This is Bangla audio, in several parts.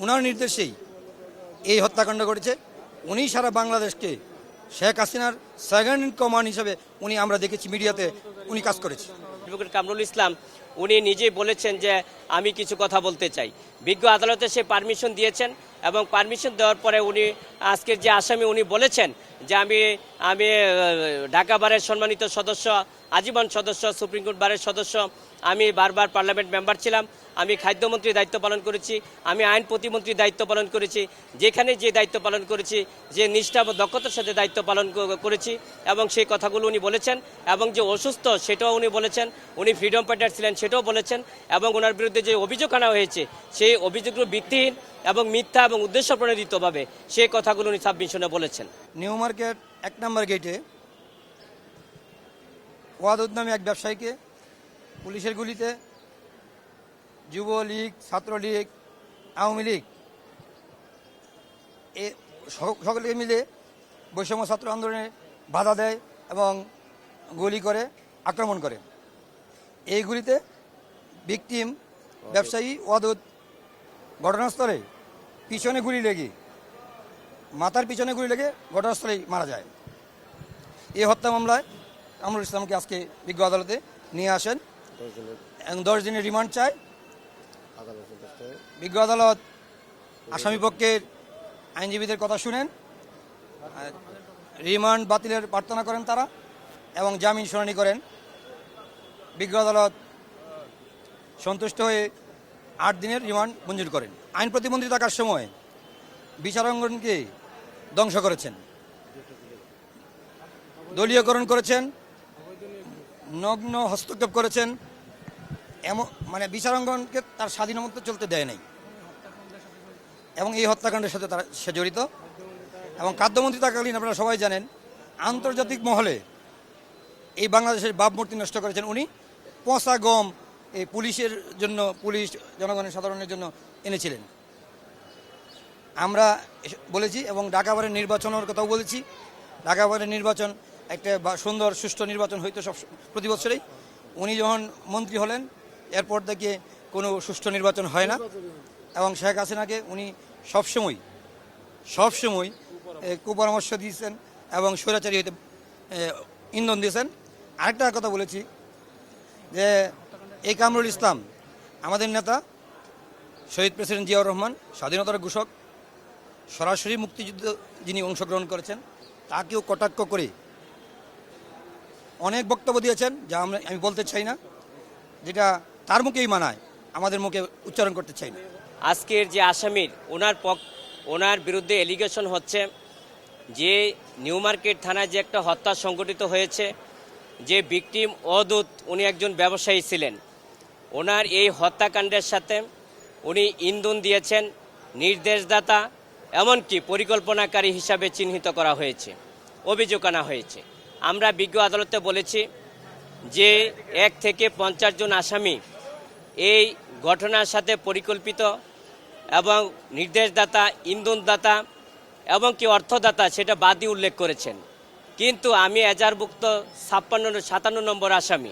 ওনার নির্দেশেই এই হত্যাকাণ্ড ঘটেছে। উনি সারা বাংলাদেশকে শেখ হাসিনার সেকেন্ড ইন কমান্ড হিসেবে উনি আমরা দেখেছি মিডিয়াতে উনি কাজ করেছে। অ্যাডভোকেট কামরুল ইসলাম উনি নিজেই বলেছেন যে আমি কিছু কথা বলতে চাই। বিজ্ঞ আদালতে সে পারমিশন দিয়েছেন এবং পারমিশন দেওয়ার পরে উনি আজকের যে আসামি উনি বলেছেন যে আমি আমি ঢাকা বারের সম্মানিত সদস্য, আজীবন সদস্য, সুপ্রিম কোর্ট বারের সদস্য, আমি বারবার পার্লামেন্ট মেম্বার ছিলাম, আমি খাদ্যমন্ত্রীর দায়িত্ব পালন করেছি, আমি আইন প্রতিমন্ত্রীর দায়িত্ব পালন করেছি, যেখানে যে দায়িত্ব পালন করেছি, যে নিষ্ঠা ও দক্ষতার সাথে দায়িত্ব পালন করেছি এবং সেই কথাগুলো উনি বলেছেন। এবং যে অসুস্থ সেটাও উনি বলেছেন, উনি ফ্রিডম ফাইটার ছিলেন সেটাও বলেছেন। এবং ওনার বিরুদ্ধে যে অভিযোগ আনা হয়েছে সেই অভিযোগগুলো ভিত্তিহীন এবং মিথ্যা এবং উদ্দেশ্য প্রণোদিতভাবে সেই কথাগুলো উনি সাবমিশনে বলেছেন। নিউ মার্কেট 1 নম্বর গেটে ওয়াদুদ নামে এক ব্যবসায়ীকে পুলিশের গুলিতে যুবলীগ, ছাত্রলীগ, আওয়ামী লীগ সকলে মিলে বৈষম্য ছাত্র আন্দোলনে বাধা দেয় এবং গুলি করে আক্রমণ করে। এই গুলিতে ভিকটিম ব্যবসায়ী ওয়াদুদ ঘটনাস্থলে পিছনে গুলি লেগে মাথার পিছনে গুলি লেগে ঘটনাস্থলেই মারা যায়। এই হত্যা মামলায় কামরুল ইসলামকে আজকে বিজ্ঞ আদালতে নিয়ে আসেন এবং 10 দিনের রিমান্ড চায়। বিজ্ঞ আদালত আসামি পক্ষের আইনজীবীদের কথা শুনেন, রিমান্ড বাতিলের প্রার্থনা করেন তারা এবং জামিন শুনানি করেন। বিজ্ঞ আদালত সন্তুষ্ট হয়ে 8 দিনের রিমান্ড মঞ্জুর করেন। আইন প্রতিমন্ত্রী থাকার সময় বিচারাঙ্গনকে ধ্বংস করেছেন, দলীয়করণ করেছেন, নগ্ন হস্তক্ষেপ করেছেন, এমন বিচারাঙ্গনকে তার স্বাধীনমতো চলতে দেয় নাই এবং এই হত্যাকাণ্ডের সাথে সে জড়িত। এবং খাদ্যমন্ত্রী থাকাকালীন আপনারা সবাই জানেন আন্তর্জাতিক মহলে এই বাংলাদেশের ভাবমূর্তি নষ্ট করেছেন উনি। পচা গম এই পুলিশের জন্য, পুলিশ জনগণের সাধারণের জন্য এনেছিলেন। আমরা বলেছি এবং ঢাকা বারের নির্বাচনের কথাও বলেছি। ঢাকা বারের নির্বাচন একটা সুন্দর সুষ্ঠু নির্বাচন হইতো সব প্রতি বছরেই। উনি যখন মন্ত্রী হলেন এরপর থেকে কোনো সুষ্ঠু নির্বাচন হয় না এবং শেখ হাসিনাকে উনি সবসময় কুপরামর্শ দিয়েছেন এবং স্বৈরাচারী হইতে ইন্ধন দিয়েছেন। আরেকটা কথা বলেছি যে এই কামরুল ইসলাম আমাদের নেতা, শহীদ প্রেসিডেন্ট জিয়াউর রহমান, স্বাধীনতার ঘোষক, সরাসরি মুক্তিযুদ্ধ যিনি অংশগ্রহণ করেছেন তাকেও কটাক্ষ করে অনেক বক্তব্য দিয়েছেন যা আমি বলতে চাই না, যেটা তার মুখেই মানায়, আমাদের মুখে উচ্চারণ করতে চাই না। আজকের যে আসামির ওনার বিরুদ্ধে এলিগেশন হচ্ছে যে নিউ মার্কেট থানায় যে একটা হত্যা সংঘটিত হয়েছে, যে ভিকটিম ওয়াদুদ উনি একজন ব্যবসায়ী ছিলেন, ওনার এই হত্যাকাণ্ডের সাথে উনি ইন্ধন দিয়েছেন, নির্দেশদাতা এমনকি পরিকল্পনাকারী হিসাবে চিহ্নিত করা হয়েছে, অভিযোগ আনা হয়েছে। আমরা বিজ্ঞ আদালতে বলেছি যে 1 থেকে 50 জন আসামি এই ঘটনার সাথে পরিকল্পিত এবং নির্দেশদাতা, ইন্ধনদাতা এবং কি অর্থদাতা সেটা বাদী উল্লেখ করেছেন। কিন্তু আমি এজাহারভুক্ত 57 নম্বর আসামি,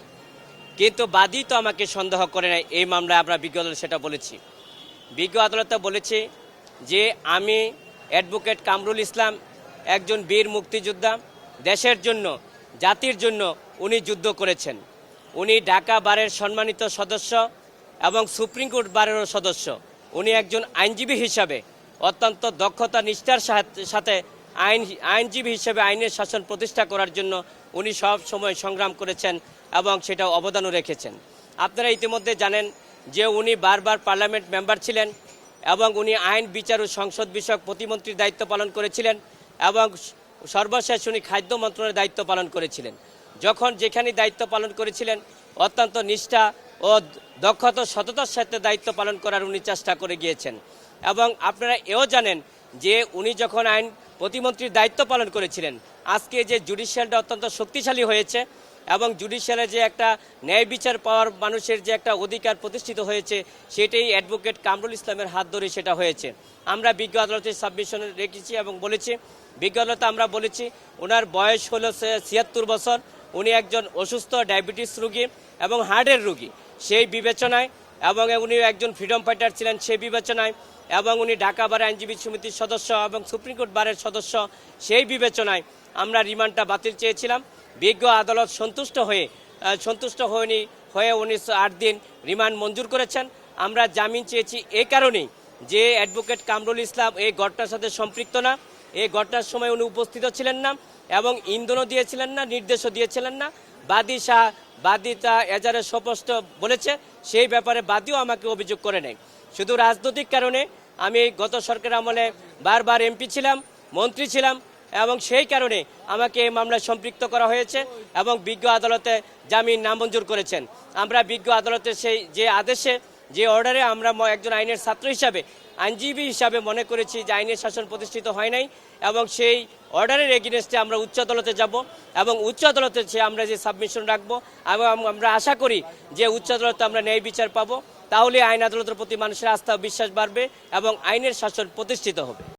কিন্তু বাদী তো আমাকে সন্দেহ করে নাই এই মামলায়। আমরা বিজ্ঞ আদালতে সেটা বলেছি। বিজ্ঞ আদালতে বলেছি যে আমি অ্যাডভোকেট কামরুল ইসলাম একজন বীর মুক্তিযোদ্ধা, দেশের জন্য, জাতির জন্য উনি যুদ্ধ করেছেন। উনি ঢাকা বারের সম্মানিত সদস্য এবং সুপ্রিম কোর্ট বারেরও সদস্য। উনি একজন আইনজীবী হিসাবে অত্যন্ত দক্ষতা, নিষ্ঠার সাথে আইনজীবী হিসেবে আইনের শাসন প্রতিষ্ঠা করার জন্য উনি সব সময় সংগ্রাম করেছেন এবং সেটা অবদানও রেখেছেন। আপনারা ইতিমধ্যে জানেন যে উনি বারবার পার্লামেন্ট মেম্বার ছিলেন এবং উনি আইন, বিচার ও সংসদ বিষয়ক প্রতিমন্ত্রীর দায়িত্ব পালন করেছিলেন এবং সর্বশেষ উনি খাদ্য মন্ত্রণালয়ের দায়িত্ব পালন করেছিলেন। যখন যেখানে দায়িত্ব পালন করেছিলেন অত্যন্ত নিষ্ঠা ও দক্ষতা, সততার সাথে দায়িত্ব পালন করার উনি চেষ্টা করে গিয়েছেন। এবং আপনারা এও জানেন যে উনি যখন আইন প্রতিমন্ত্রীর দায়িত্ব পালন করেছিলেন, আজকে যে জুডিশিয়ালটা অত্যন্ত শক্তিশালী হয়েছে এবং জুডিশিয়ালে যে একটা ন্যায় বিচার পাওয়ার মানুষের যে একটা অধিকার প্রতিষ্ঠিত হয়েছে, সেটাই অ্যাডভোকেট কামরুল ইসলামের হাত ধরে সেটা হয়েছে। আমরা বিজ্ঞ আদালতের সাবমিশনে রেখেছি এবং বলেছি, বিজ্ঞ আদালতে আমরা বলেছি ওনার বয়স হলো 76 বছর, উনি একজন অসুস্থ ডায়াবেটিস রোগী এবং হার্টের রোগী, সেই বিবেচনায় এবং উনি একজন ফ্রিডম ফাইটার ছিলেন সেই বিবেচনায় এবং উনি ঢাকা বার আইনজীবী সমিতির সদস্য এবং সুপ্রিম কোর্ট বারের সদস্য, সেই বিবেচনায় আমরা রিমান্ডটা বাতিল চেয়েছিলাম। বিজ্ঞ আদালত সন্তুষ্ট হয়ে 8 দিন রিমান্ড মঞ্জুর করেছেন। আমরা জামিন চেয়েছি এই কারণেই যে অ্যাডভোকেট কামরুল ইসলাম এই ঘটনার সাথে সম্পৃক্ত না, এই ঘটনার সময় উনি উপস্থিত ছিলেন না এবং ইন্ধনও দিয়েছিলেন না, নির্দেশও দিয়েছিলেন না। বাদীটা এজারে স্পষ্ট বলেছে, সেই ব্যাপারে বাদীও আমাকে অভিযোগ করে নেয়। শুধু রাজনৈতিক কারণে আমি গত সরকার আমলে বারবার এমপি ছিলাম, মন্ত্রী ছিলাম এবং সেই কারণে আমাকে এই মামলায় সম্পৃক্ত করা হয়েছে এবং বিজ্ঞ আদালতে জামিন নামঞ্জুর করেছেন। আমরা বিজ্ঞ আদালতের সেই যে আদেশে, যে অর্ডারে আমরা একজন আইনের ছাত্র হিসাবে, আইনজীবী হিসাবে মনে করেছি যে আইনের শাসন প্রতিষ্ঠিত হয় নাই এবং সেই অর্ডারের এগেইনস্টে আমরা উচ্চ আদালতে যাব এবং উচ্চ আদালতে আমরা যে সাবমিশন রাখবো এবং আমরা আশা করি যে উচ্চ আদালতে আমরা ন্যায় বিচার পাবো। তাহলে আইন আদালতের প্রতি মানুষের আস্থা ও বিশ্বাস বাড়বে এবং আইনের শাসন প্রতিষ্ঠিত হবে।